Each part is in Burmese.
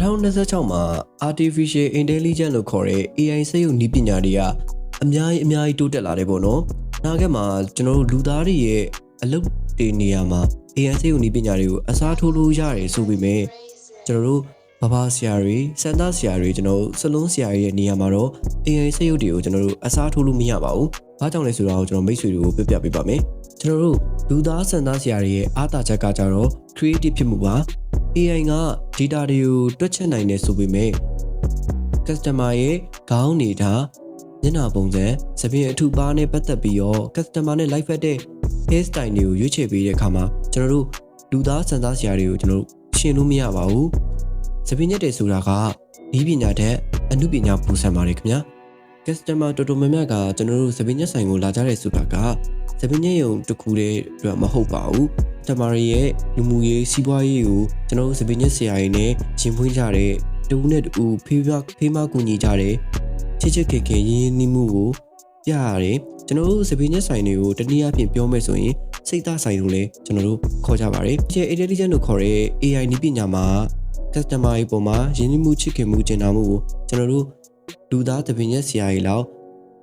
2026မှာ Artificial Intelligence လို့ခေါ်တဲ့ AI စက်ရုပ်နည်းပညာတွေကအများကြီးတိုးတက်လာတယ်ပေါ့နော်။နောက်မှာကျွန်တော်တို့လူသားတွေရဲ့အလုပ်တွေနေရာမှာ AI စက်ရုပ်နည်းပညာတွေကိုအစားထိုးလို့ရတယ်ဆိုပေမဲ့ကျွန်တော်တို့ဘာဆရာတွေစံသားဆရာတွေကျွန်တော်တို့စလုံးဆရာတွေရဲ့နေရာမှာတော့ AI စက်ရုပ်တွေကိုကျွန်တော်တို့အစားထိုးလို့မရပါဘူး။ဘာကြောင့်လဲဆိုတာကိုကျွန်တော်မိတ်ဆွေတွေကိုပြပြပေးပါမယ်။ကျွန်တော်တို့လူသားစံသားဆရာတွေရဲ့အားသာချက်ကကြတော့ creative ဖြစ်မှုပါ။ AI က data တွေကိုတွက်ချက်နိုင်တယ်ဆိုပေမဲ့ customer ရဲ့ခေါင်းနေတာမျက်နှာပုံစံစပင်းအထူပါနဲ့ပတ်သက်ပြီးတော့ customer နဲ့ live ဖက်တဲ့ hair style တွေကိုရွေးချယ်ပေးတဲ့အခါမှာကျွန်တော်တို့လူသားစံသားဆရာတွေကိုကျွန်တော်တို့ရှင်းလို့မရပါဘူးစပင်းညက်တယ်ဆိုတာကဒီပညာတဲ့အမှုပညာပူဆန်ပါတယ်ခင်ဗျာ customer တော်တော်များများကကျွန်တော်တို့စပင်းညက်ဆိုင်ကိုလာကြတဲ့ဆိုတာကစပင်းညက်ရုံတစ်ခုတည်းအတွက်မဟုတ်ပါဘူးတမာရီရဲ့လူမှုရေးစီးပွားရေးကိုကျွန်တော်တို့စပင်းညက်ဆရာတွေနဲ့ရှင်ဖွင့်ကြတဲ့တူနဲ့တူဖေးမကူညီကြတဲ့ချစ်ခင်ရင်းနှီးမှုကိုပြရတယ်ကျွန်တော်တို့စပင်းညက်ဆိုင်တွေကိုတနည်းအားဖြင့်ပြောမယ်ဆိုရင်စိတ်သားဆိုင်လို့လည်းကျွန်တော်တို့ခေါ်ကြပါတယ် intelligence လို့ခေါ်တဲ့ AI နည်းပညာမှာ customer ရဲ့ပုံမှာရင်းနှီးမှုချစ်ခင်မှုကျင်နာမှုကိုကျွန်တော်တို့လူသားစပင်းညက်ဆရာတွေလောက်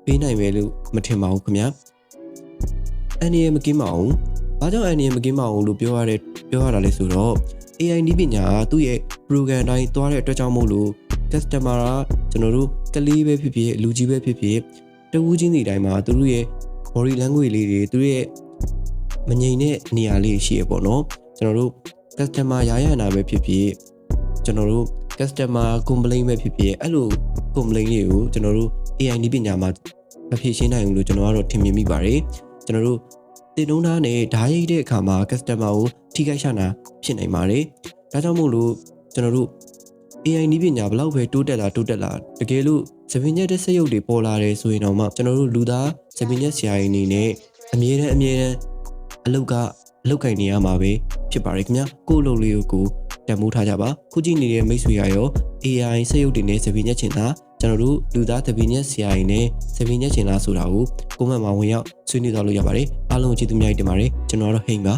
ပေးနိုင်မယ်လို့မထင်ပါဘူးခင်ဗျာအန်ဒီမကင်းပါအောင်ဘာကြောင့်အန်ဒီမကင်းပါအောင်လို့ပြောရတာလဲဆိုတော့ AI နည်းပညာကသူ့ရဲ့ program တိုင်းသွားတဲ့အတွက်ကြောင့်မို့လို့ customer ကကျွန်တော်တို့ကလေးပဲဖြစ်ဖြစ်လူကြီးပဲဖြစ်ဖြစ်တဝူးချင်းတွေတိုင်းမှာသူတို့ရဲ့ body language လေးတွေသူတို့ရဲ့မငြိမ်တဲ့နေရာလေးရှိရပေါ့နော်ကျွန်တော်တို့ customer ရနာပဲဖြစ်ဖြစ်ကျွန်တော်တို့ customer complaint ပဲဖြစ်ဖြစ်အဲ့လို complaint တွေကိုကျွန်တော်တို့ AI နည်းပညာမှာမဖြေရှင်းနိုင်ဘူးလို့ကျွန်တော်ကတော့ထင်မြင်မိပါတယ်ကျွန်တော်တို့တင်နှုံးသားနဲ့ဓာတ်ရိုက်တဲ့အခါမှာ customer ကိုထိခိုက်ရှာနာဖြစ်နိုင်ပါတယ်ဒါကြောင့်မို့လို့ကျွန်တော်တို့ AI နည်းပညာဘလောက်ပဲတိုးတက်လာတကယ်လို့စပင်းညက်တဲ့စက်ရုပ်တွေပေါ်လာတယ်ဆိုရင်တော့မှကျွန်တော်တို့လူသားစပင်းညက်ဆရာကြီးအနေနဲ့အမြဲတမ်းအလုပ်ကိုင်နေရမှာပဲဖြစ်ပါတယ်ခင်ဗျာကိုယ့်အလုပ်လေးကိုတန်ဖိုးထားကြပါခုကြည့်နေတဲ့မိတ်ဆွေရရော AI စက်ရုပ်တွေနဲ့စပင်းညက်ချင်တာကျွန်တော်တို့လူသားစပင်းညက်ဆရာကြီးနဲ့စပင်းညက်ချင်တာဆိုတာကိုကွန်မန့်မှာဝင်ရောက်ဆွေးနွေးသွားလို့ရပါတယ်အားလုံးကျေးဇူးများတင်ပါတယ်ကျွန်တော်ကတော့ဟိန်ပါ